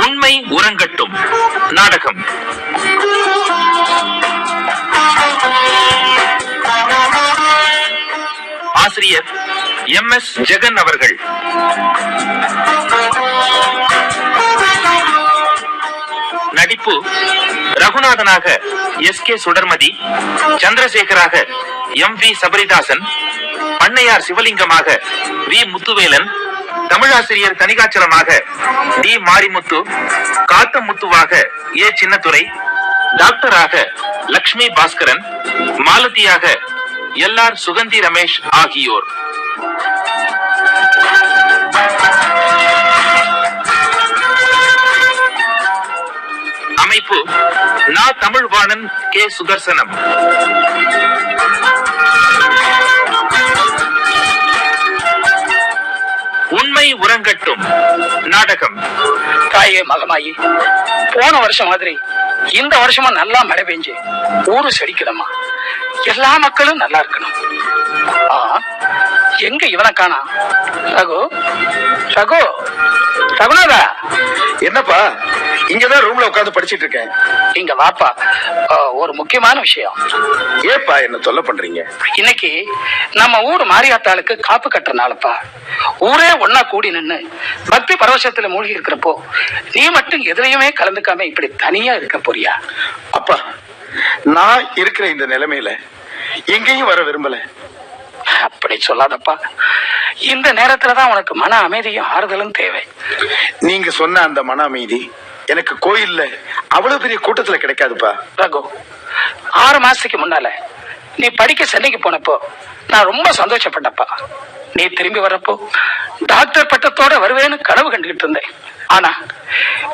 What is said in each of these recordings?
உண்மை உறங்கட்டும் நாடகம். ஆசிரியர் MS ஜெகன் அவர்கள். நடிப்பு ரகுநாதனாக SK சுடர்மதி, சந்திரசேகராக MV சபரிதாசன், பண்ணையார் சிவலிங்கமாக V முத்துவேலன், தமிழாசிரியர் தணிகாச்சலமாக D மாரிமுத்து, காத்தமுத்துவாக A சின்னத்துரை, டாக்டராக லக்ஷ்மி பாஸ்கரன், மாலதியாக LR சுகந்தி ரமேஷ் ஆகியோர். அமைப்பு நா தமிழ்வாணன், K சுதர்சனம். உண்மை உறங்கட்டும் நாடகம். தாயே மகமாயி, போன வருஷம் மாதிரி இந்த வருஷமும் நல்லா மழை பெஞ்சு ஊரு செழிக்கணுமா, எல்லா மக்களும் நல்லா இருக்கணும். எங்க இவனை காணா? ரகு, ரகு, ரகுநாதா. என்னப்பா, இங்கதான் ரூம்ல உட்காந்து படிச்சிட்டு இருக்கேன். இங்க வாப்பா, ஒரு முக்கியமான விஷயம். ஏப்பா என்ன தொல்லை பண்றீங்க? இன்னைக்கு நம்ம ஊர் மாரியாத்தாளுக்கு காப்பு கட்டுறனாலப்பா, ஊரே ஒன்னா கூடி நின்னு பக்தி பரவசத்துல மூழ்கி இருக்கிறப்போ நீ மட்டும் எதுலையுமே கலந்துக்காம இப்படி தனியா இருக்க போறியா? அப்பா, நான் இருக்கிற இந்த நிலைமையில எங்கேயும் வர விரும்பல. அப்படி சொல்லாதப்பா, இந்த நேரத்துலதான் உனக்கு மன அமைதியும் ஆறுதலும் தேவை. நீங்க சொன்ன அந்த மன அமைதி எனக்கு கோயில்ல அவ்வளவு பெரிய கூட்டத்துல கிடைக்காதுப்பா. ரகு, 6 மாசத்துக்கு முன்னால நீ படிக்க சென்னைக்கு போனப்போ நான் ரொம்ப சந்தோஷப்பட்டப்பா. நீ திரும்பி வரப்போ டாக்டர் பட்டத்தோட வருவேன்னு கனவு கண்டுகிட்டு இருந்தேன். ஆனா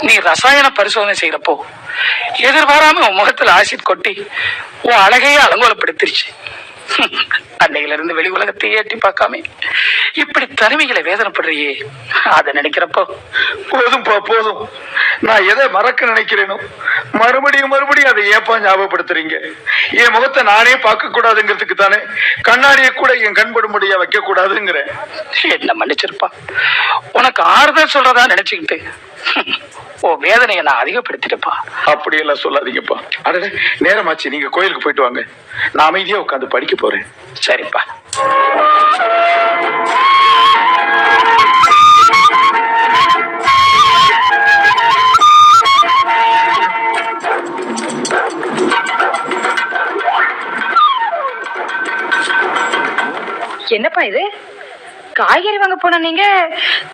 நீ ரசாயன பரிசோதனை செய்யறப்போ எதிர்பாராம உன் முகத்துல ஆசிட் கொட்டி உன் அழகையே அலங்கோலப்படுத்திருச்சு. அன்னையில இருந்து வெளி உலகத்தை ஏற்றி பார்க்காம இப்படி தனிமைகளை வேதனைப்படுறியே, அதை நினைக்கிறப்போ போதும்பா போதும். நான் எதை மறக்க நினைக்கிறேனோ மறுபடியும் அதை ஏப்பா ஞாபகப்படுத்துறீங்க? என் முகத்தை நானே பார்க்க கூடாதுங்கிறதுக்கு தானே கண்ணாடியை கூட என் கண்படும்படியா வைக்க கூடாதுங்கிறேன். என்ன மன்னிச்சிருப்பா, உனக்கு ஆறுதல் சொல்றதா நினைச்சுக்கிட்டு உன் வேதனையை நான் அதிகப்படுத்திட்டப்பா. அப்படியெல்லாம் சொல்லாதீங்கப்பா. அடடே, நேரமாச்சு, நீங்க கோயிலுக்கு போயிட்டு வாங்க. நான் அமைதியா உட்காந்து படிக்க போறேன். சரிப்பா. என்னப்பா இது? காய்கறி வாங்க போன நீங்க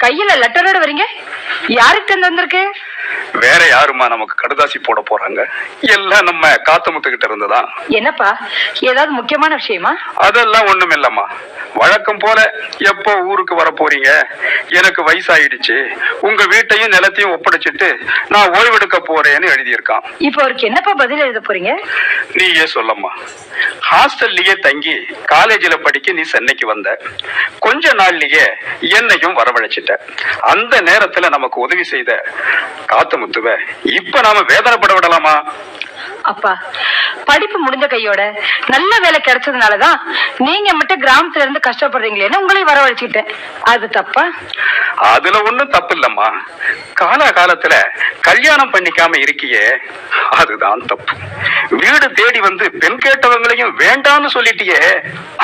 கையில லெட்டரோட வரீங்க? யாருக்கு வந்திருக்கு? வேற யாருமா நமக்கு கடுதாசி போட போறாங்க? எல்லாம் நம்ம காத்தமுத்து கிட்ட இருந்துதான். என்னப்பா, ஏதாவது முக்கியமான விஷயமா? அதெல்லாம் ஒண்ணும் இல்லம்மா. வழக்கம் போல எப்போ ஊருக்கு வர போறீங்க, எனக்கு வயசாயிடுச்சு, உங்க வீட்டையும் நிலத்தையும் ஒப்படைச்சிட்டு நான் ஓய்வெடுக்க போறேன்னு எழுதியிருக்கான். இப்ப அவருக்கு என்னப்பா பதில் எழுத போறீங்க? நீயே சொல்லம்மா. ஹாஸ்டல்லயே தங்கி காலேஜில் படிக்க நீ சென்னைக்கு வந்த, கொஞ்ச நாள்லயே என்னையும் வரவழைச்சிட்ட. அந்த நேரத்துல நமக்கு உதவி செய்த காத்தமுத்துவ இப்ப நாம வேதனைப்பட விடலாமா? அப்பா, படிப்பு முடிஞ்ச கையோட நல்ல வேலை கிடைச்சதுனாலதான் நீங்க மட்டும் கிராமத்துல இருந்து கஷ்டப்படுறீங்களேன்னு உங்களையும் வரவழைச்சிட்டேன். அது தப்பா? அதுல ஒண்ணும் தப்பு இல்லம்மா. காலகாலத்துல கல்யாணம் பண்ணிக்காம இருக்கியே, அதுதான் தப்பு. வீடு தேடி வந்து பெண் கேட்டவங்களையும் வேண்டான்னு சொல்லிட்டியே,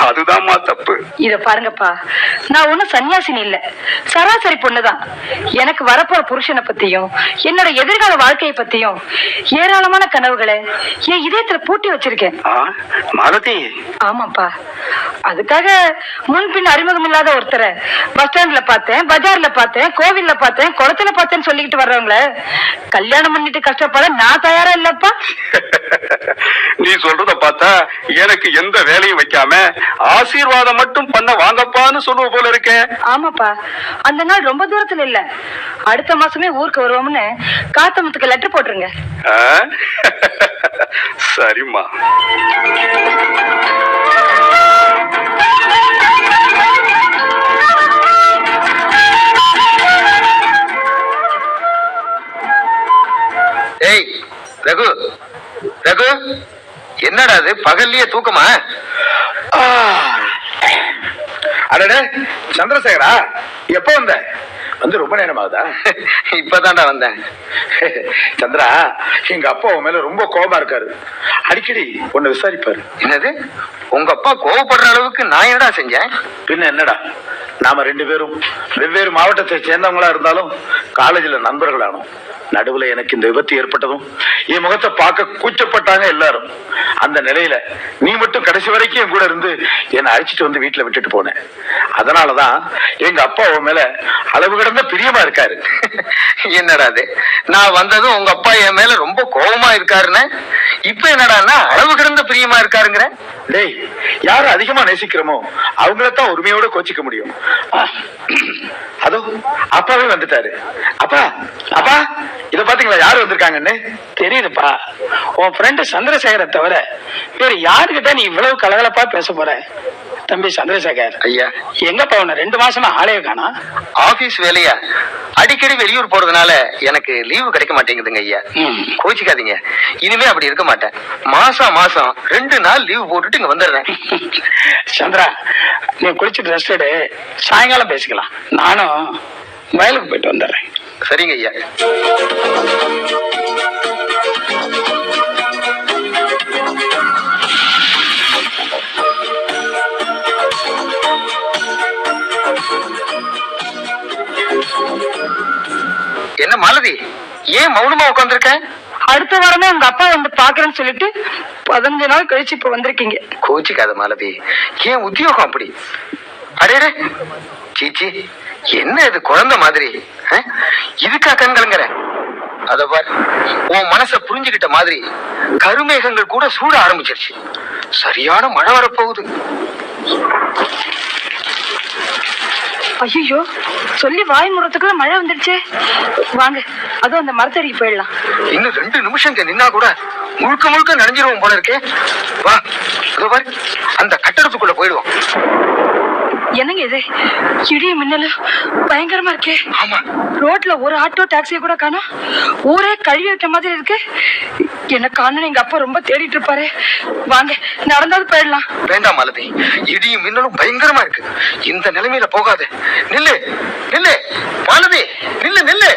அதுதான்மா தப்பு. இத பாருங்கப்பா, நான் ஒண்ணும் சன்னியாசினி இல்ல, சராசரி பொண்ணுதான். எனக்கு வரப்போற புருஷனை பத்தியும் என்னோட எதிர்கால வாழ்க்கையை பத்தியும் ஏராளமான கனவுகளை என் இதயத்துல பூட்டி வச்சிருக்கேன். மாலதி. ஆமாப்பா, அதுக்காக முன்பின் அறிமுகம் இல்லாத ஒருத்தரை பஸ் ஸ்டாண்ட்ல பார்த்தேன், பஜார்ல பார்த்தேன், கோவில்ல பார்த்தேன், குளத்துல பார்த்தேன்னு சொல்லிக்கிட்டு வர்றவங்கள கல்யாணம் பண்ணிட்டு கஷ்டப்பட நான் தயாரா இல்லப்பா. நீ சொல்றத பார்த்தா எனக்கு எந்த வேலையும் வைக்காம ஆசீர்வாதம் மட்டும் பண்ண வாங்கப்பான்னு சொல்லுவ போல இருக்கேன். ஆமாப்பா, அந்த நாள் ரொம்ப தூரத்துல இல்ல, அடுத்த மாசமே ஊருக்கு வருவோம்னு காத்தமுத்துக்கு லெட்டர் போட்டுருங்க. சரிம்மா. ஏய் ரகு, ரகு, என்னடா அது பகல்லையே தூக்கமா? அடடே சந்திரசேகரா, எப்ப வந்த? வந்து ரொம்ப நேரம் ஆகுதா? இப்பதான்டா வந்தேன். சந்திரா, எங்க அப்பா உன் மேல ரொம்ப கோபமா இருக்காரு. அடிக்கடி உன்னை விசாரிப்பாரு. என்னது, உங்க அப்பா கோவப்படுற அளவுக்கு நான் என்னடா செஞ்சேன்? பின்ன என்னடா, நாம 2 பேரும் வெவ்வேறு மாவட்டத்தை சேர்ந்தவங்களா இருந்தாலும் காலேஜ்ல நண்பர்களானோம். நடுவுல எனக்கு இந்த விபத்து ஏற்பட்டதும் என் முகத்தை பார்க்க கூச்சப்பட்டாங்க எல்லாரும். அந்த நிலையில நீ மட்டும் கடைசி வரைக்கும் என் கூட இருந்து என்னை அழைச்சிட்டு வந்து வீட்டுல விட்டுட்டு போனேன். அதனாலதான் எங்க அப்பா உன் மேல அளவு கடந்த பிரியமா இருக்காரு. என்னடா அது, நான் வந்ததும் உங்க அப்பா என் மேல ரொம்ப கோபமா இருக்காருன்னு, இப்ப என்னடான்னா அளவு கிடந்த பிரியமா இருக்காருங்கிற? டேய், யாரு அதிகமா நேசிக்கிறோமோ அவங்களத்தான் உரிமையோட கோச்சிக்க முடியும். அதோ அப்பாவே வந்துட்டாரு. அப்பா, அப்பா, இத பாத்தீங்களா யாரு வந்திருக்காங்கன்னு? தெரியுதுப்பா, உன் ஃப்ரெண்டு சந்திரசேகரை தவிர வேற யாருக்கிட்ட நீ இவ்வளவு கலகலப்பா பேச போற? தம்பி சந்திரசேகர், ஐயா, எங்கப்பா உன்னை 2 மாசமா ஆளே காணா? ஆபீஸ் வேலையா அடிக்கடி வெளியூர் போறதுனால எனக்கு லீவு கிடைக்க மாட்டேங்குதுங்க ஐயா. கோச்சிக்காதீங்க, இனிமே அப்படி இருக்க மாட்டேன். மாசம் 2 நாள் லீவு போட்டுட்டு இங்க வந்துடுறேன். சந்திரா, நீ குளிச்சுட்டு ரெஸ்ட் எடு, சாயங்காலம் பேசிக்கலாம். நானும் வயலுக்கு போயிட்டு வந்துடுறேன். சரிங்க ஐயா. என்ன மாலதி, ஏன் மௌனமா உட்கார்ந்திருக்க? அடுத்த வாரமே உங்க அப்பா வந்து பாக்குறேன்னு சொல்லிட்டு 15 நாள் கழிச்சு இப்ப வந்திருக்கீங்க. கோச்சிக்காத மாலதி, ஏன் உத்தியோகம் அப்படி? அடேடே, சீச்சி, என்ன இது குழந்தை மாதிரி? இதுக்கா கண்கலங்கிற? அத பார், உன் மனச புரிஞ்சுகிட்ட மாதிரி கருமேகங்கள் கூட சூட ஆரம்பிச்சிருச்சு. சரியான மழை வரப்போகுது. ஐயோ, சொல்லி வாய் முறத்துக்குள்ள மழை வந்துடுச்சே. வாங்க, அதுவும் அந்த மரத்தடிக்கு போயிடலாம். இன்னும் 2 நிமிஷம் நின்னா கூட முழுக்க முழுக்க நனைஞ்சிருவோம் போல இருக்கே. வா, அதோ பாரு, அந்த கட்டடத்துக்குள்ள போயிடுவோம். என்னங்க இது, இடிய மின்னலும் பயங்கரமா இருக்கே. ஆமா, ரோட்ல ஒரு ஆட்டோ டாக்ஸியை கூட காணோம். ஊரே கழுவி விட்ட மாதிரி இருக்கு. என்ன காணணும், எங்க அப்பா ரொம்ப தேடிட்டு இருப்பாரு. வாங்க, நடந்தாலும் போயிடலாம். வேண்டாம் மாலதி, இடியும் மின்னலும் பயங்கரமா இருக்கு. இந்த நிலைமையில போகாத. நில்லு நில்லு மாலதி, நில்லு நில்லு.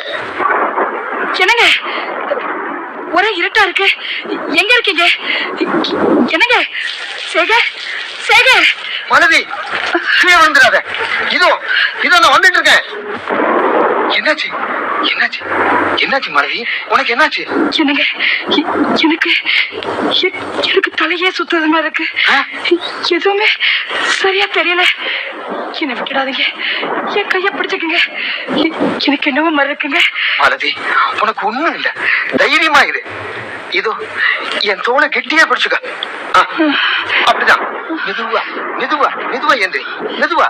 என்னங்க, ஒரே இருட்டா இருக்கு. எங்க இருக்கீங்க? என்னங்க, சேகர், சேகர். மாலதி, கீழே வந்துடாத. இதோ இதோ நான் வந்துட்டு இருக்கேன். என்னாச்சு என்னாச்சு என்னாச்சு மாலதி, உனக்கு என்னாச்சு? என்னங்க, எனக்கு எனக்கு தலையே சுத்தது மாதிரி இருக்கு. எதுவுமே சரியா தெரியல. என்னை விட்டுடாதீங்க, என் கைய பிடிச்சுக்குங்க. எனக்கு என்னவோ மாதிரி இருக்குங்க. மாலதி, உனக்கு ஒண்ணும் இல்ல, தைரியமா இரு. இதோ என் தோலை கெட்டியா பிடிச்சுக்க. அப்படிதான், மெதுவா மெதுவா மெதுவா எந்திரி, மெதுவா.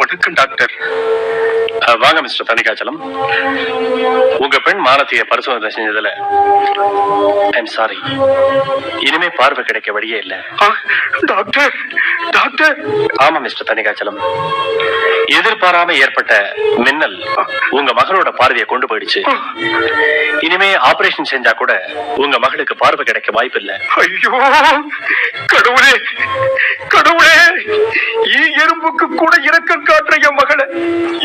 வணக்கம் டாக்டர். வாங்க மிஸ்டர் தனிகாச்சலம். உங்க பெண் மாலதியை பரிசோதனை செஞ்சதுல ஐம் சாரி. இனிமே பார்வை கிடைக்க வழியே இல்ல. Doctor, doctor. ஆமா மிஸ்டர் தனிகாச்சலம், எதிர்பாராம ஏற்பட்ட மின்னல் உங்க மகளோட பார்வையை கொண்டு போயிடுச்சு. இனிமே ஆபரேஷன் செஞ்சா கூட உங்க மகளுக்கு பார்வை கிடைக்க வாய்ப்பு இல்ல. ஐயோ கடவுளே, கடவுளே, எறும்புக்கு கூட இரக்கம் காட்டுற என் மகளை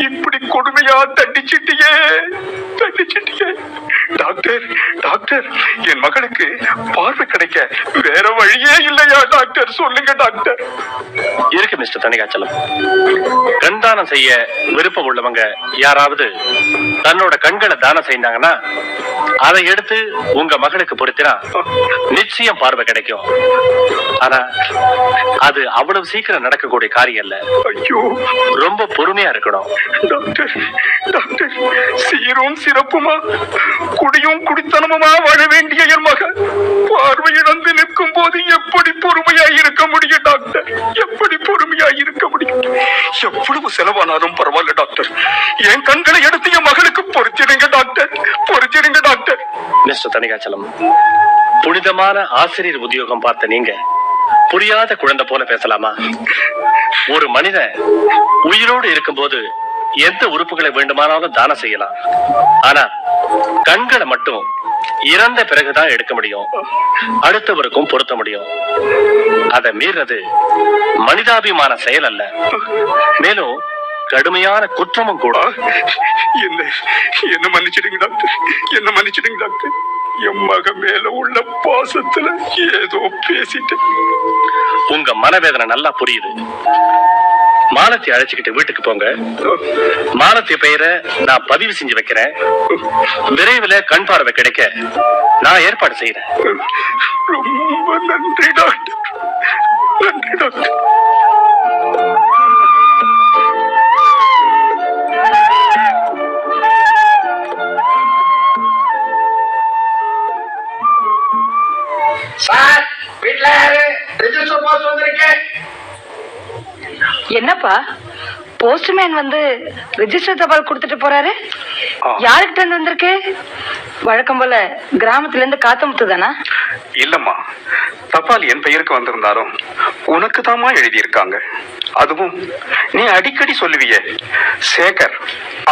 இப்படி கொடுமையா தண்டிச்சிட்டியே, தண்டிச்சிட்டியே. டாக்டர், டாக்டர், என் மகளுக்கு பார்வை கிடைக்க வேற வழியே இல்லையா டாக்டர்? சொல்லுங்க டாக்டர். இருக்கு மிஸ்டர் தனிகாச்சலம். கண் தானம் செய்ய விருப்பம் உள்ளவங்க யாராவது தன்னோட கண்களை தானம் செய்தாங்கன்னா அதை எடுத்து உங்க மகளுக்கு பொருத்தினா நிச்சயம் பார்வை கிடைக்கும். ஆனா அது அவ்வளவு சீக்கிரம் நடக்கக்கூடிய காரியம் இல்ல. ஐயோ, ரொம்ப பொறுமையா இருக்கணும். டாக்டர், டாக்டர், சீரும் சிறப்புமா குடியும் குடித்தனமுமா வாழ வேண்டிய என் மகன் பார்வை இழந்து நிற்கும் போது எப்படி பொறுமையா இருக்க முடியும் டாக்டர்? எப்படி பொறுமையா இருக்க முடியும்? எவ்வளவு செலவானாலும் பரவாயில்ல டாக்டர், என் கண்களை எடுத்து என் மகளுக்கு பொறுத்திடுங்க டாக்டர், பொறுத்திடுங்க டாக்டர். மிஸ்டர் தனிகாச்சலம், புனிதமான ஆசிரியர் உத்தியோகம் பார்த்த நீங்க புரியாத குழந்தை போல பேசலாமா? ஒரு மனிதன் உயிரோடு இருக்கும்போது எந்த உறுப்புகளை வேண்டுமானாலும் தானம் செய்யலாம். ஆனா கண்களை மட்டும் இறந்த பிறகுதான் எடுக்க முடியும், அடுத்தவருக்கும் பொருத்த முடியும். அதை மீறது மனிதாபிமான செயல் அல்ல, மேலும் கடுமையான குற்றமும் கூட. என்ன மன்னிச்சிடுங்க டாக்டர், என்ன மன்னிச்சிடுங்க டாக்டர். என் மக மேல உள்ள பாசத்துல ஏதோ பேசிட்டேன். உங்க மனவேதனை நல்லா புரியுது. மாலத்தை அழைச்சுக்கிட்டு வீட்டுக்கு போங்க. மாலத்தி பெயரை நான் பதிவு செஞ்சு வைக்கிறேன். விரைவில் கண் பார்வை கிடைக்க நான் ஏற்பாடு செய்யறேன். ரொம்ப நன்றி டாக்டர், நன்றி டாக்டர். சார், வீட்டுல யாரு? ரெஜிஸ்டர் போஸ்ட் வந்திருக்கேன். என்னப்பா போஸ்ட்மேன் வந்து ரெஜிஸ்டர் தபால் கொடுத்துட்டு போறாரு? யாருக்கிட்ட இருந்து வந்திருக்கு? வழக்கம் போல கிராமத்துல இருந்து காத்தமுத்து தானா? இல்லம்மா, தபால் என் பெயருக்கு வந்திருந்தாலும் உனக்கு தாமா எழுதியிருக்காங்க. அதுவும் நீ அடிக்கடி சொல்லுவியே, சேகர்,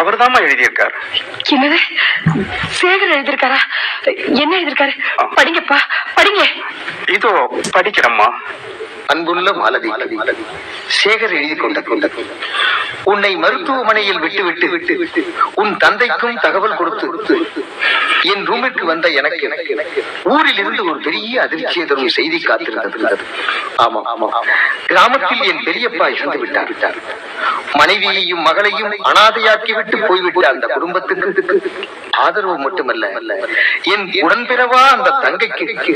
அவர் தாமா எழுதியிருக்கார். என்னது, சேகர் எழுதியிருக்காரா? என்ன எழுதியிருக்காரு? படிங்கப்பா, படிங்க. இதோ படிக்கிறம்மா. அன்புள்ள மாலதி, சேகர் எழுதி கொண்ட உன்னை மருத்துவமனையில் விட்டு உன் தந்தைக்கும் தகவல் கொடுத்து என் ரூமிற்கு வந்த எனக்கு ஊரில் இருந்து ஒரு பெரிய அதிர்ச்சியை தரும் செய்தி காத்திருந்தது. ஆமா, கிராமத்தில் என் பெரியப்பா இறந்து விட்டார். மனைவியையும் மகளையும் அனாதையாக்கி விட்டு போய்விட்ட அந்த குடும்பத்துக்கு ஆதரவு மட்டுமல்ல, என் உடன்பிறவா அந்த தங்கைக்கு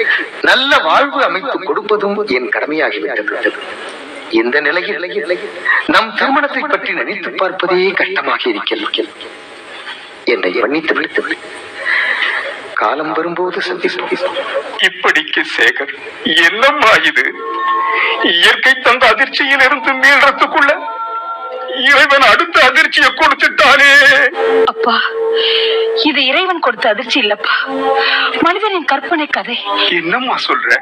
நல்ல வாழ்வு அமைத்து கொடுப்பதும் என் கடமையாகிவிட்டது. இந்த நிலையில் நம் திருமணத்தை பற்றி நினைத்து பார்ப்பதே கஷ்டமாக இருக்கிறது. என்னை மன்னித்து விடுத்து காலம் வரும்போது சந்திப்போம். இப்படிக்கு சேகர், என்னம்மா இது? இயற்கை தந்த அதிர்ச்சியில் இருந்து மீள்றதுக்குள்ள இறைவன் அடுத்த அதிர்ச்சியை கொடுத்துட்டானே. அப்பா, இது இறைவன் கொடுத்த அதிர்ச்சி இல்லப்பா, மனிதனின் கற்பனை கதை. என்னம்மா சொல்ற?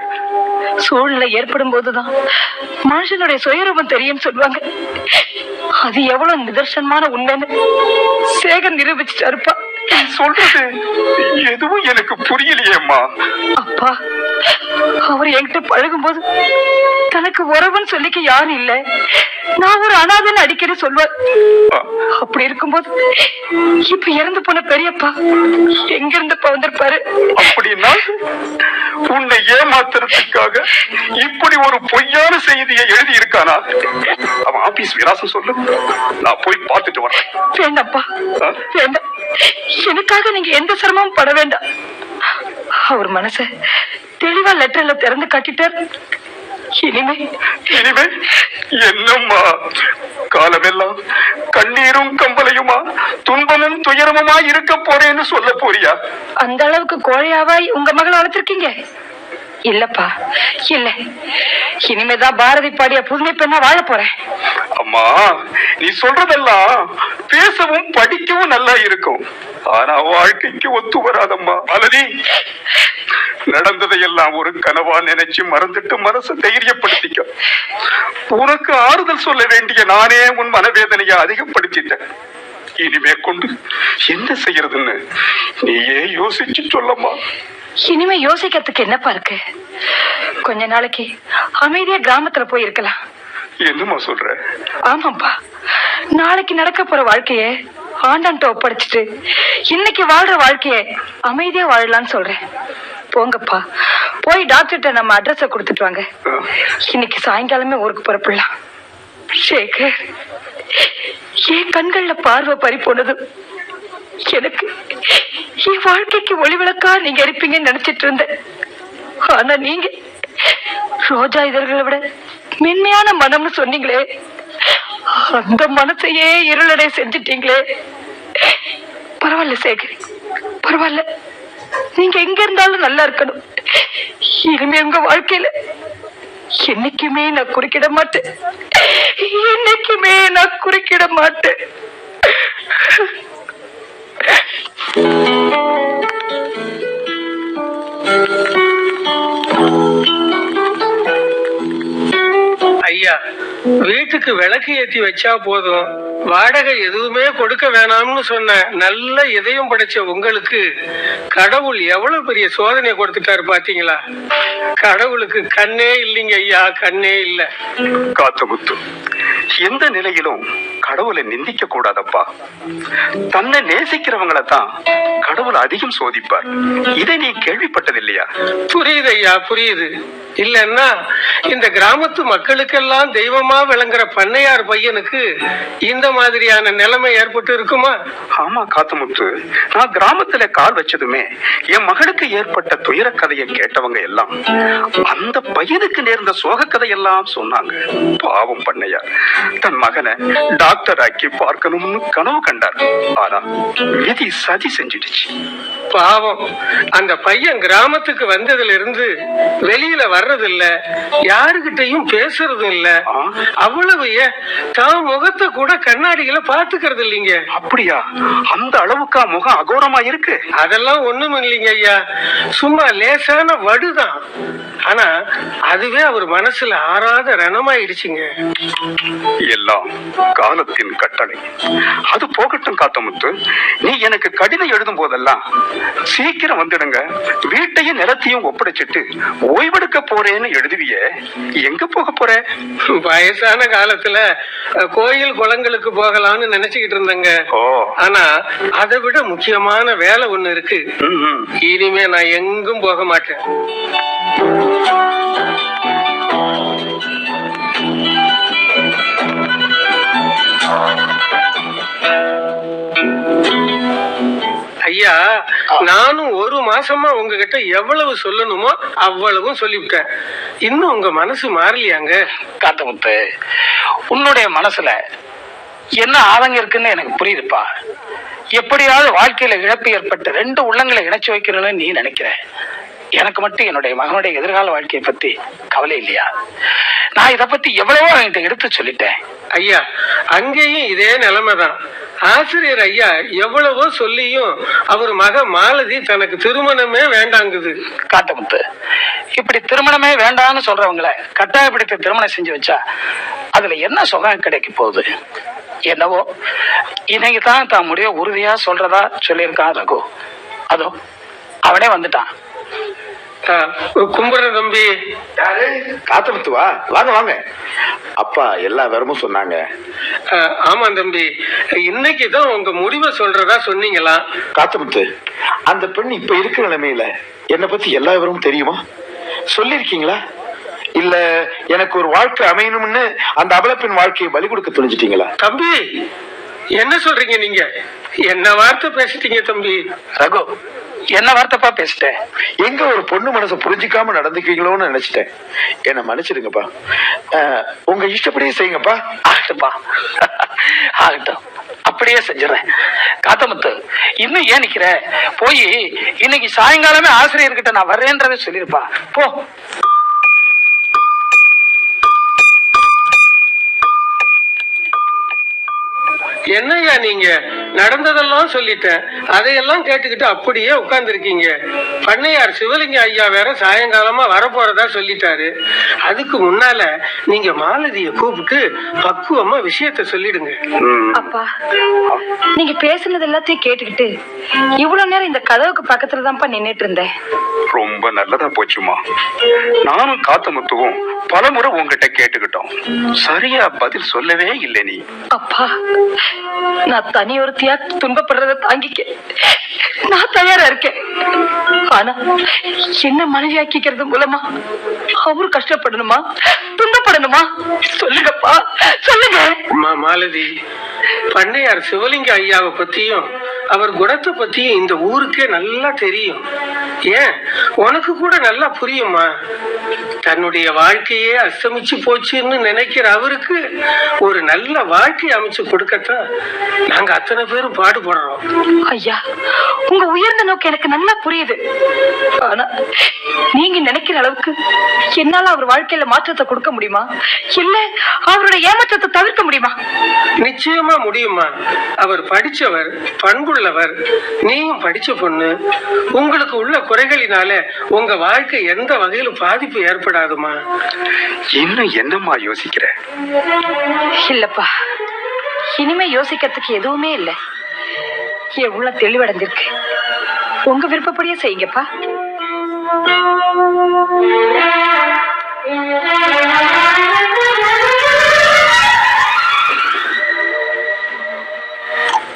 சூழ்நிலை ஏற்படும் போதுதான் மனுஷனுடைய சுயரூபம் தெரியும் சொல்லுவாங்க. அது எவ்வளவு நிதர்சனமான உண்மைன்னு சேகர் நிரூபிச்சுட்டாருப்பா. சொல்றது எதுவும் எனக்கு புரியலையேம்மா. அப்பா, அவர் என்கிட்ட பழகும் போது தனக்கு உறவுன்னு சொல்லிக்க யாரும் இல்ல, நான் ஒரு அனாதைன்னு அடிக்கடி சொல்வார். அப்படி இருக்கும்போது இப்ப இறந்து போன பெரியப்பா எங்க இருந்துப்பா வந்திருப்பாரு? அப்படின்னா உன்னை ஏமாத்துறதுக்காக இப்படி ஒரு பொய்யான செய்தியை எழுதி இருக்கானா? அவன் ஆபீஸ் விலாசம் சொல்லு, நான் போய் பார்த்துட்டு வரேன். வேண்டாப்பா, வேண்டாம். எனக்காக நீங்க எந்த சிரமமும் பட வேண்டாம். அவர் மனச தெளிவா லெட்டர்ல திறந்து காட்டிட்டார். இனிமே என்னம்மா, காலமெல்லாம் கண்ணீரும் கம்பளையுமா துன்பமும் துயரமுமா இருக்க போறேன்னு சொல்ல போறியா? அந்த அளவுக்கு கோழையாவாய் உங்க மகளை வளர்த்திருக்கீங்க? இல்லப்பா, இல்ல. இனிமேதான் பாரதி பாடிய புதுமை பெண்ணா வாழ போறேன். அம்மா, நீ சொல்றதெல்லாம் பேசவும் படிக்கவும் நல்லா இருக்கும், ஆனா வாழ்க்கைக்கு ஒத்து வராதம்மா. மாலதி, நடந்ததையெல்லாம் ஒரு கனவா நினைச்சு மறந்துட்டு மனசை தைரியப்படுத்திக்க. உனக்கு ஆறுதல் சொல்ல வேண்டிய நானே உன் மனவேதனையை அதிகப்படுத்திட்டேன். இனிமே கொண்டு என்ன செய்யறதுன்னு நீயே யோசிச்சு சொல்லம்மா. இனிமே யோசிக்கிறதுக்கு என்னப்பா இருக்கு? கொஞ்ச நாளைக்கு அமைதியா கிராமத்துல போய் இருக்கலாம். என்னம்மா சொல்ற? ஆமாப்பா, நாளைக்கு நடக்க போற வாழ்க்கைய ஆண்டான்ட்ட ஒப்படைச்சிட்டு இன்னைக்கு வாழ்ற வாழ்க்கைய அமைதியா வாழலாம்னு சொல்றேன். போங்கப்பா, போய் டாக்டர்கிட்ட நம்ம அட்ரஸ கொடுத்துட்டு வாங்க. இன்னைக்கு சாயங்காலமே ஊருக்கு புறப்படலாம். சேகர், என் கண்கள்ல பார்வை பறி போனது எனக்கு என் வாழ்க்கைக்கு ஒளிவிளக்கா நீங்க இருப்பீங்கன்னு நினைச்சிட்டு இருந்தேன். ஆனா நீங்க ரோஜா இதழ்களை விட மென்மையான மனம்னு சொன்னீங்களே, அந்த மனசையே இருளடை செஞ்சிட்டீங்களே. பரவாயில்ல சேகர், பரவாயில்ல. நீங்க எங்க இருந்தாலும் நல்லா இருக்கணும். இனிமே உங்க வாழ்க்கையில என்னைக்குமே நான் குறுக்கிட மாட்டேன், என்னைக்குமே நான் குறுக்கிட மாட்டேன். ஐயா, வீட்டுக்கு விளக்கு ஏத்தி வச்சா போதும், வாடகை எதுவுமே கொடுக்க வேணாம்னு சொன்ன நல்ல இதயம் படைச்ச உங்களுக்கு கடவுள் எவ்வளவு பெரிய சோதனை கொடுத்துட்டாரு பாத்தீங்களா? கடவுளுக்கு கண்ணே இல்லைங்க ஐயா, கண்ணே இல்ல. காத்தமுத்து, எந்த நிலையிலும் கடவுளை நிந்திக்க கூடாதப்பா. தன்னை நேசிக்கிறவங்களை தான் கடவுள் அதிகம் சோதிப்பார். இதை நீ கேள்விப்பட்டதில்லையா? புரியுது ஐயா, புரியுது. இல்லன்னா இந்த கிராமத்து மக்களுக்கெல்லாம் தெய்வமா விளங்குற பண்ணையார் பையனுக்கு இந்த மாதிரியான நிலைமை ஏற்பட்டு இருக்குமா? ஆமா காத்தமுத்து, நான் கிராமத்துல கால் வச்சதுமே என் மகளுக்கு ஏற்பட்ட துயர கதையை கேட்டவங்க எல்லாம் அந்த பையனுக்கு நேர்ந்த சோக கதையெல்லாம் சொன்னாங்க. பாவம் பண்ணையார் தன் மகனை டாக்டர் ஆக்கி பார்க்கணும்னு கனவு கண்டார். ஆனா விதி சதி செஞ்சிடுச்சு. பாவம், அந்த பையன் கிராமத்துக்கு வந்ததுல இருந்து வெளியில வர்றதில்ல, யாருகிட்டையும் பேசுறதும் இல்ல. அவ்வளவு ஏன் தான் முகத்தை கூட கண்ணாடியில பாத்துக்கிறது இல்லைங்க. அப்படியா? அந்த அளவுக்கா முகம் அகோரமா இருக்கு? அதெல்லாம் ஒண்ணும் இல்லைங்க ஐயா, சும்மா லேசான வடுதான். ஆனா அதுவே அவர் மனசுல ஆறாத ரணமாயிடுச்சுங்க. எல்லாம் காலத்தின் கட்டளை. அது போகட்டும் காத்தமுத்து, நீ எனக்கு கடிதம் எழுதும் போதெல்லாம் சீக்கிரம் வந்துடுங்க, வீட்டையும் நிலத்தையும் ஒப்படைச்சிட்டு ஓய்வெடுக்க போறேன்னு எழுதுவியே, எங்க போக போற? வயசான காலத்துல கோயில் குளங்களுக்கு போகலாம்னு நினைச்சுக்கிட்டு இருந்தேங்க. ஆனா அதை விட முக்கியமான வேலை ஒண்ணு இருக்கு. இனிமே நான் எங்கும் போக மாட்டேன். ஐயா, நானும் ஒரு மாசமா உங்ககிட்ட எவ்வளவு சொல்லணுமோ அவ்வளவும் சொல்லிவிட்டேன். இன்னும் உங்க மனசு மாறலையாங்க? காத்தமுத்து, உன்னுடைய மனசுல என்ன ஆதங்கம் இருக்குன்னு எனக்கு புரியுதுப்பா. எப்படியாவது வாழ்க்கையில இழப்பு ஏற்பட்டு ரெண்டு உள்ளங்களை இணைச்சு வைக்கணும்னு நீ நினைக்கிற. எனக்கு மட்டும் என்னுடைய மகனுடைய எதிர்கால வாழ்க்கையை பத்தி கவலை இல்லையா? நான் இதை பத்தி எவ்வளவோ என்கிட்ட எடுத்து சொல்லிட்டேன். ஐயா, அங்கேயும் இதே நிலைமைதான். ஆசிரியர் ஐயா எவ்வளவோ சொல்லியும் அவர் மக மாலதி தனக்கு திருமணமே வேண்டாங்குது. காத்தமுத்து, இப்படி திருமணமே வேண்டாம்னு சொல்றவங்களை கட்டாயப்படுத்தி திருமணம் செஞ்சு வச்சா அதுல என்ன சுகம் கிடைக்க போகுது? என்னவோ இன்னைக்கு தான் முடிய உறுதியா சொல்றதா சொல்லியிருக்கான் ரகு. அதோ அவனே வந்துட்டான். கும்பிடுற தம்பி. காத்தமுத்துவா, வாங்க வாங்க. அப்பா எல்லா விவரமும் சொன்னாங்க. ஆமா தம்பி, இன்னைக்குதான் உங்க முடிவை சொல்றதா சொன்னீங்களா? காத்தமுத்து, அந்த பெண் இப்ப இருக்கிற நிலைமையில என்னை பத்தி எல்லா விவரமும் தெரியுமா? சொல்லிருக்கீங்களா? இல்ல எனக்கு ஒரு வாழ்க்கை அமையணும்னு அந்த அபலப்பெண் வாழ்க்கையை பலி கொடுக்க துணிஞ்சிட்டீங்களா? தம்பி, என்ன சொல்றீங்க நீங்க? என்ன வார்த்தை பேசிட்டீங்க தம்பி? ரகு, என்ன வார்த்தைப்பா பேசிட்டேன்? எங்க ஒரு பொண்ணு மனசை புரிஞ்சிக்காம நடந்துக்குவீங்களோன்னு நினைச்சிட்டேன். என்ன மன்னிச்சிடுங்கப்பா. உங்க இஷ்டப்படியே செய்யுங்கப்பா. ஆகட்டும்பா, ஆகட்டும், அப்படியே செஞ்சிடறேன். காத்தமுத்து, இன்னும் ஏன் நிக்கிற? போய் இன்னைக்கு சாயங்காலமே ஆசிரியர்கிட்ட நான் வர்றேன்றதை சொல்லிருப்பா. போ. என்னையா நீங்க நடந்ததெல்லாம் சொல்லிட்டேன், அதையெல்லாம் கேட்டுக்கிட்டு அப்படியே உட்கார்ந்து இருக்கீங்க. பண்ணையார் சிவலிங்க ஐயா வேற சாயங்காலமா வரப்போறதா சொல்லிட்டாரு. அதுக்கு முன்னால நீங்க மாலதிய கூப்பிட்டு பக்குவமா விஷயத்த சொல்லிடுங்க. அப்பா, நீங்க பேசுனது எல்லாத்தையும் கேட்டுக்கிட்டு இவ்வளவு நேரம் இந்த கதவுக்கு பக்கத்துலதான்ப்பா நின்னுட்டு இருந்தேன். ரொம்ப நல்லதா போச்சுமா. நானும் காத்தமுத்துவும் பலமுறை உங்ககிட்ட கேட்டுக்கிட்டோம், சரியா பதில் சொல்லவே இல்லை நீ. அப்பா, நான் தனி ஒருத்தியா துன்பப்படுறத தாங்கிக்க நான் தயாரா இருக்கேன். ஆனா என்ன மனைவியாக்கிக்கிறது மூலமா அவரு கஷ்டப்படணுமா, துன்பப்படணுமா? சொல்லுங்கப்பா, சொல்லுங்க. மாலதி, பண்ணையார் சிவலிங்க ஐயாவை பத்தியும் அவர் குணத்தை பத்தியும் இந்த ஊருக்கே நல்லா தெரியும். ஏன், உனக்கு கூட நல்லா புரியுமா? தன்னுடைய வாழ்க்கையே அஸ்தமிச்சு போச்சுன்னு நினைக்கிற அவருக்கு ஒரு நல்ல வாழ்க்கை அமைச்சு கொடுக்கத்தான் நாங்க அத்தனை பேரும் பாடுபடுறோம். ஐயா, உங்க உயர்ந்த நோக்கு எனக்கு நல்லா புரியுது. ஆனா நீங்க நினைக்கிற அளவுக்கு என்னால அவர் வாழ்க்கையில மாற்றத்தை கொடுக்க முடியுமா, இல்ல அவருடைய ஏமாற்றத்தை தவிர்க்க முடியுமா? நிச்சயமா முடியுமா. அவர் படிச்சவர், பண்புள்ளவர், நீயும் படிச்ச பொண்ணு. உங்களுக்கு உள்ள குறைகளினால உங்க வாழ்க்கை எந்த வகையிலும் பாதிப்பு ஏற்படாதுமா. இன்னும் என்னம்மா யோசிக்கிற? இல்லப்பா, இனிமே யோசிக்கிறதுக்கு எதுவுமே இல்லை. என் உள்ள தெளிவடைஞ்சிருக்கு. உங்க விருப்பப்படியே செய்யுங்கப்பா.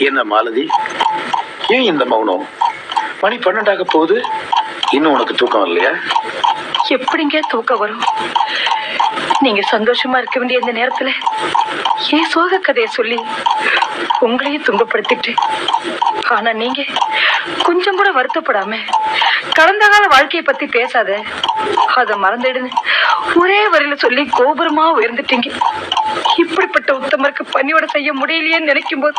என்ன மாலதி, ஏன் இந்த மௌனம்? மணி 12 போகுது, இன்னும் உனக்கு தூக்கம் இல்லையா? எப்படிங்க தூக்கம் வரும்? நீங்க சந்தோஷமா இருக்க வேண்டிய இந்த நேரத்துல ஏன் சோக கதையை சொல்லி உங்களையும் துன்பப்படுத்திட்டு, ஆனா நீங்க கொஞ்சம் கூட வருத்தப்படாம கடந்த கால வாழ்க்கையை பத்தி பேசாத, அத மறந்துடுன்னு ஒரே வரியில சொல்லி கோபுரமா உயர்ந்துட்டீங்க. இப்படிப்பட்ட உத்தமருக்கு பணியோட செய்ய முடியலையேன்னு நினைக்கும் போது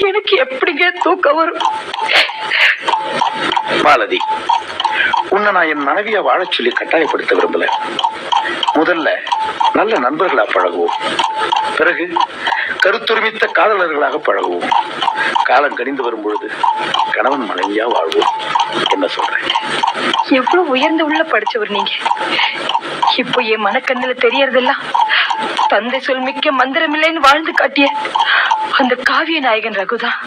எனக்கு எப்படிங்க தூக்கம் வரும்? மாலதி, உன்னை நான் என் மனைவியா வாழச் சொல்லி கட்டாயப்படுத்த விரும்பல. முதல்ல நல்ல நண்பர்களா பழகுவோம், பிறகு கருத்துரிமித்த காதலர்களாக பழகுவோம். காலம் கடிந்து வரும் பொழுது கணவன் மனைவியா வாழ்வோம். என்ன சொல்றேன்? எவ்வளவு உயர்ந்த உள்ள படிச்சவர் நீங்க. இப்போ என் மனக்கண்ணுல தெரியறதெல்லாம் தந்தை சொல் மிக்க மந்திரமில்லைன்னு வாழ்ந்து காட்டிய அந்த காவிய நாயகன் ரகுதான்.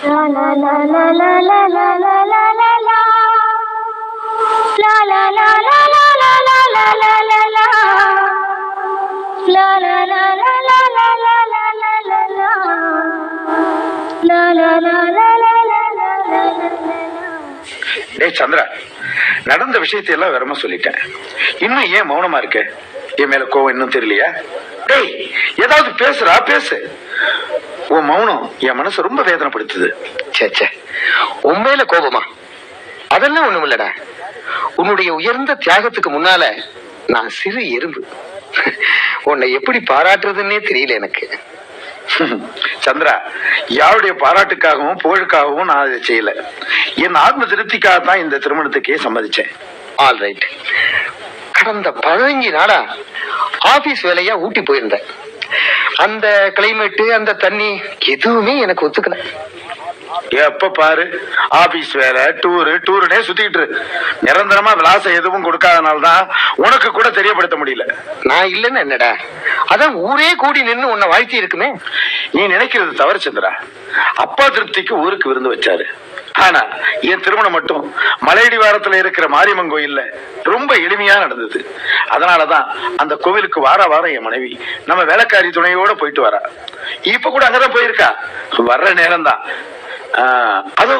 டேய் சந்திரா, நடந்த விஷயத்தை எல்லாம் வெறும சொல்லிட்டேன். இன்னும் ஏன் மௌனமா இருக்க? என் மேல கோவம் இன்னும் தெரியலையா? டேய், ஏதாவது பேசுறா, பேசு. உன் மௌனம் என் மனசு ரொம்ப வேதனைப்படுத்துது. சே, உண்மையில கோபமா? அதெல்லாம் ஒண்ணும் இல்லடா. உன்னுடைய உயர்ந்த தியாகத்துக்கு முன்னால நான் சிறு எறும்பு. உன்னை எப்படி பாராட்டுறதுன்னே தெரியல எனக்கு. சந்திரா, யாருடைய பாராட்டுக்காகவும் புகழுக்காகவும் நான் இதை செய்யல. என் ஆத்ம திருப்திக்காக தான் இந்த திருமணத்துக்கே சம்மதிச்சேன். All right. கடந்த 15 நாளா ஆபீஸ் வேலையா ஊட்டி போயிருந்தேன். அந்த கிளைமேட்டு, அந்த தண்ணி எதுவுமே எனக்கு ஒத்துக்கல. எப்ப பாரு ஆபீஸ் வேலை, டூருனே சுத்திட்டு நிரந்தரமா விலாசம் எதுவும் கொடுக்காதனால்தான் உனக்கு கூட தெரியப்படுத்த முடியல. நான் இல்லைன்னு என்னடா, அதான் ஊரே கூடி நின்னு உன்னை வாழ்த்தி இருக்குமே. நீ நினைக்கிறது தவறு சந்திரா. அப்பா திருப்திக்கு ஊருக்கு விருந்து வச்சாரு. ஆனா என் திருமணம் மட்டும் மலையடிவாரத்துல இருக்கிற மாரியம்மன் கோயில்ல ரொம்ப எளிமையா நடந்தது. அதனாலதான் அந்த கோவிலுக்கு வாரம் என் மனைவி நம்ம வேலைக்காரி துணையோட போயிட்டு வரா. இப்ப கூட அங்கதான் போயிருக்கா. வர்ற நேரம் தான் அதோ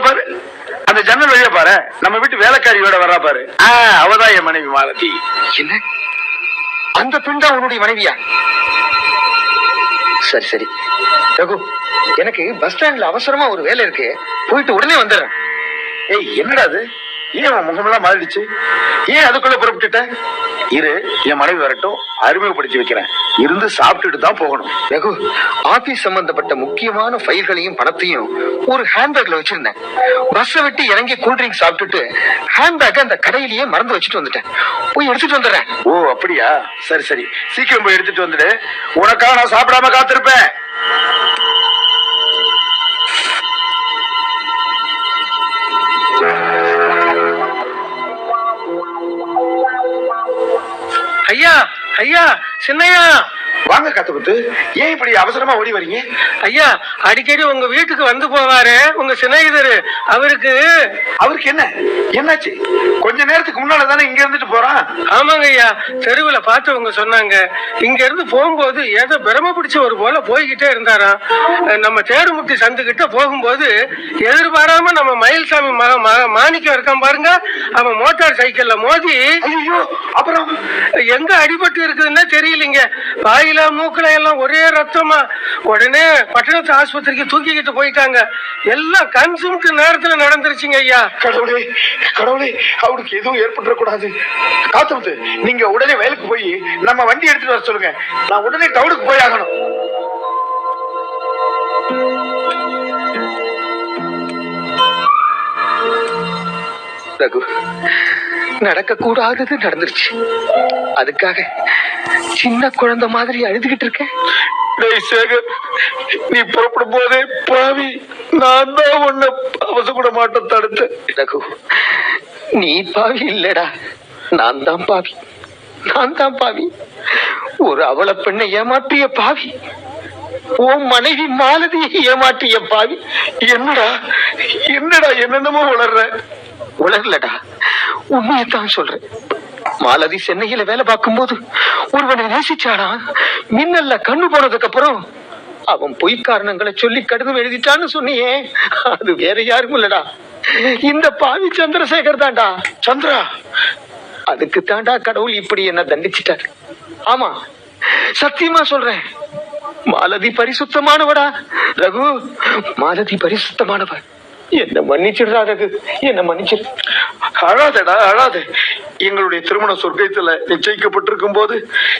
பாரு, அந்த ஜன்னல் வழியா பாரு, நம்ம வீட்டு வேலைக்காரியோட வர்றா பாரு. அவதான் என் மனைவி மாலதி. என்ன, அந்த பெண் தான் உன்னுடைய மனைவியா? சரி ரகு, எனக்கு பஸ் ஸ்டாண்ட்ல அவசரமா ஒரு வேலை இருக்கு, போயிட்டு உடனே வந்துடுறேன். ஏய், என்னடா அது? ஏன் உன் முகமெல்லாம் மாறிடுச்சு? ஏன் அதுக்குள்ள புறப்பட்டுட்ட? இரு, என் மனைவி வரட்டும், அறிமுகப்படுத்தி வைக்கிறேன். இருந்து சாப்பிட்டுட்டு தான் போகணும். ரகு, ஆபீஸ் சம்பந்தப்பட்ட முக்கியமான ஃபைல்களையும் பணத்தையும் ஒரு ஹேண்ட்பேக்ல வச்சிருந்தேன். பஸ்ஸை விட்டு இறங்கி கூல்ட்ரிங்க் சாப்பிட்டுட்டு ஹேண்ட்பேக் அந்த கடையிலேயே மறந்து வச்சுட்டு வந்துட்டேன். போய் எடுத்துட்டு வந்துடுறேன். ஓ அப்படியா? சரி, சீக்கிரம் போய் எடுத்துட்டு வந்துடு. உனக்காக நான் சாப்பிடாம காத்திருப்பேன். ஐயா, சின்னையா, வாங்க காத்துமுத்து. ஏன் இப்படி அவசரமா ஓடி வரீங்க? ஐயா, அடிக்கடி உங்க வீட்டுக்கு வந்து போவாரு உங்க சிநேகிதரு. அவருக்கு என்ன என்னாச்சு? கொஞ்ச நேரத்துக்கு முன்னால தானே இங்க இருந்துட்டு போறான். ஆமாங்க ஐயா, தெருவுல பார்த்தவங்க சொன்னாங்க. இங்க இருந்து போகும்போது ஏதோ பிரம பிடிச்ச ஒரு போல போய்கிட்டே இருந்தாராம். நம்ம தேடுமுட்டி சந்துகிட்ட போகும்போது எதிர்பாராம நம்ம மயில்சாமி மாணிக்கம் இருக்கான் பாருங்க, அவன் மோட்டார் சைக்கிள்ல மோதி. ஐயோ, அப்புறம் எங்க அடிபட்டு இருக்குதுன்னா தெரியலீங்க. வாயில மூக்குல எல்லாம் ஒரே ரத்தமா. உடனே பட்டணத்து ஆஸ்பத்திரிக்கு தூக்கிக்கிட்டு போயிட்டாங்க. எல்லாம் கன்சூம்க்கு நேரத்துல நடந்துருச்சுங்க ஐயா. கடவுளே, அவனுக்கு எதுவும் ஏற்பட்டுற கூடாது. காத்துமுத்து, நீங்க உடனே வயலுக்கு போய் நம்ம வண்டி எடுத்துட்டு வர சொல்லுங்க. நான் உடனே டவுனுக்கு போய் ஆகணும். ரகு, நடக்க கூடாதது நடந்துருச்சு. அதுக்காக சின்ன குழந்தை மாதிரி அழுதுகிட்டு இருக்கேன். டேய் சேகர், நீ புறப்படும் போதே பாவி நான் தான் உன்னை அவசர மாட்டேன் தடுத்தேன். ரகு, நீ பாவி இல்லடா, நான் தான் பாவி. நான் தான் பாவி. ஒரு அவள பெண்ணை ஏமாற்றிய பாவி. உன் மனைவி மாலதியை ஏமாற்றிய பாவி. என்னடா என்னடா என்னென்னமோ உளரலடா, உண்மையத்தான் சொல்றேன். மாலதி சென்னையில வேலை பார்க்கும் போது ஒருவனை நேசிச்சானா. மின்னல்ல கண்ணு போனதுக்கு அப்புறம் அவன் பொய் காரணங்களை சொல்லி கடிதம் எழுதிட்டான்னு சொன்னியே, அது வேற யாரும் இல்லடா, இந்த பாவி சந்திரசேகர் தான்டா. சந்திரா, அதுக்கு தாண்டா கடவுள் இப்படி என்ன தண்டிச்சிட்டாரு. ஆமா, சத்தியமா சொல்றேன், மாலதி பரிசுத்தமானவடா ரகு. மாலதி பரிசுத்தமானவ. என்ன மன்னிச்சிடுறா ரகு, என்ன மன்னிச்சிடு. அழாதடா அழாத. எங்களுடைய திருமண சொர்க்கத்துல நிச்சயிக்கப்பட்டிருக்கும் போது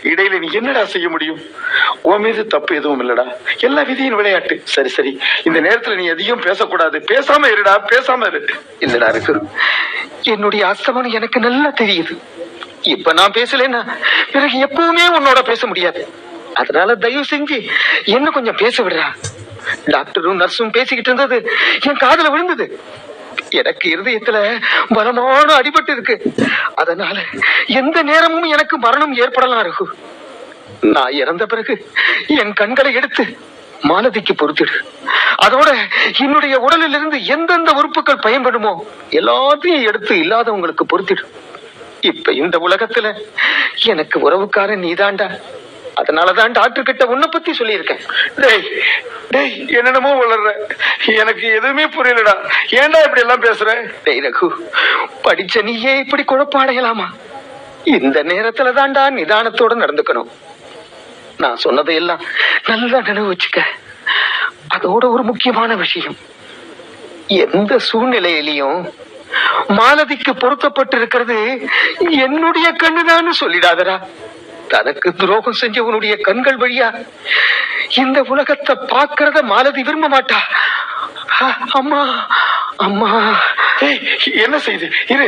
இடையில நீ என்னடா செய்ய முடியும்? உன் மீது தப்பு எதுவும் இல்லடா, எல்லா விதியின் விளையாட்டு. சரி சரி, இந்த நேரத்துல நீ எதையும் பேசக்கூடாது. பேசாம இருடா, பேசாம இரு. இல்லடா ரகு, என்னுடைய அஸ்தமனம் எனக்கு நல்லா தெரியுது. இப்ப நான் பேசலன்னா பிறகு எப்பவுமே உன்னோட பேச முடியாது. அதனால தயவு செஞ்சு என்ன கொஞ்சம் பேச விடுறா. டாக்டரும் நர்ஸும் பேசிக்கிட்டு இருந்தது என் காதுல விழுந்தது. எனக்கு இருதயத்துல பலமான அடிபட்டு இருக்கு. அதனால எந்த நேரமும் எனக்கு மரணம் ஏற்படலாம் ரகு. நான் இறந்த பிறகு என் கண்களை எடுத்து மாலதிக்கு பொறுத்திடு. அதோட என்னுடைய உடலில் இருந்து எந்தெந்த உறுப்புகள் பயன்படுமோ எல்லாத்தையும் எடுத்து இல்லாதவங்களுக்கு பொறுத்திடு. இப்ப இந்த உலகத்துல எனக்கு உறவுக்காரன் நீதாண்டா. அதனாலதான் டாக்டர் கிட்ட உன்னை பத்தி சொல்லியிருக்கேன். டேய் டேய், என்னென்னமோ வளர்ற, எனக்கு எதுவுமே புரியலடா. ஏன்டா இப்படி எல்லாம் பேசுற? டேய் ரகு, படிச்ச நீயே இப்படி குழப்பாடையலாமா? இந்த நேரத்துல தான்டா நிதானத்தோட நடந்துக்கணும். நான் சொன்னதையெல்லாம் நல்லா நினைவு வச்சுக்க. அதோட ஒரு முக்கியமான விஷயம், எந்த சூழ்நிலையிலையும் மாலதிக்கு பொருத்தப்பட்டிருக்கிறது என்னுடைய கண்ணுதான்னு சொல்லிடாதடா. தனக்கு துரோகம் செஞ்சவனுடைய கண்கள் வழியா இந்த உலகத்தை பார்க்கறத மாலதி விரும்ப மாட்டா. அம்மா அம்மா, என்ன செய்யுது? இரு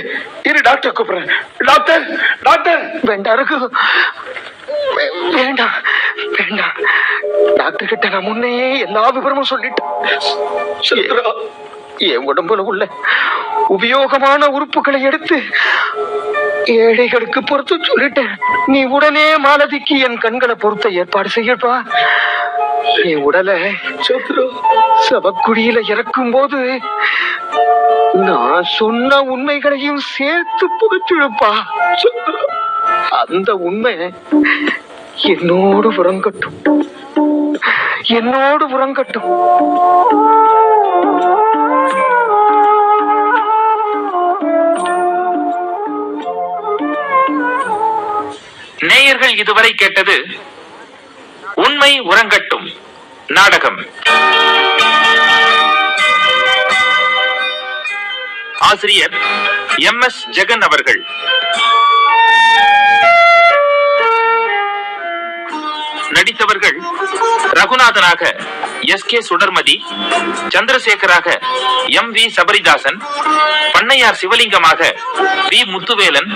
இரு, டாக்டர் கூப்பிடுறேன். Doctor doctor. வேண்டாம் ரகு, வேண்டாம் வேண்டாம். டாக்டர் கிட்ட நான் முன்னையே எல்லா விவரமும் சொல்லிட்டேன். என் உடம்புல உள்ள உபயோகமான உறுப்புகளை எடுத்து ஏழைகளுக்கு பொறுத்து சொல்லிட்டேன். நீ உடனே மாலதிக்கு என் கண்களை பொறுத்த ஏற்பாடு செய்யப்பா. என் உடலை சவக்குழியில இறக்கும் போது நான் சொன்ன உண்மைகளையும் சேர்த்து புதைச்சிழுப்பா. அந்த உண்மை என்னோடு உறங்கட்டும், என்னோடு உறங்கட்டும். நேயர்கள் இதுவரை கேட்டது உண்மை உறங்கட்டும் நாடகம். ஆசிரியர் MS ஜெகன் அவர்கள். நடித்தவர்கள் ரகுநாதனாக SK சுடர்மதி, சந்திரசேகராக MV சபரிதாசன், பண்ணையார் சிவலிங்கமாக V முத்துவேலன்,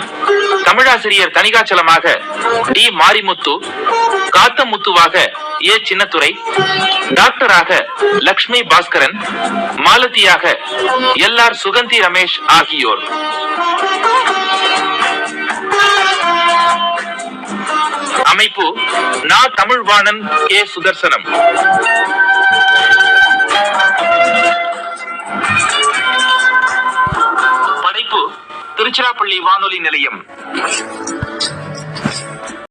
தமிழாசிரியர் தணிகாச்சலமாக D மாரிமுத்து, காத்தமுத்துவாக A சின்னத்துரை, டாக்டராக லக்ஷ்மி பாஸ்கரன், மாலதியாக LR சுகந்தி ரமேஷ் ஆகியோர். அமைப்பு நா தமிழ்வாணன் K சுதர்சனம். படைப்பு திருச்சிராப்பள்ளி வானொலி நிலையம்.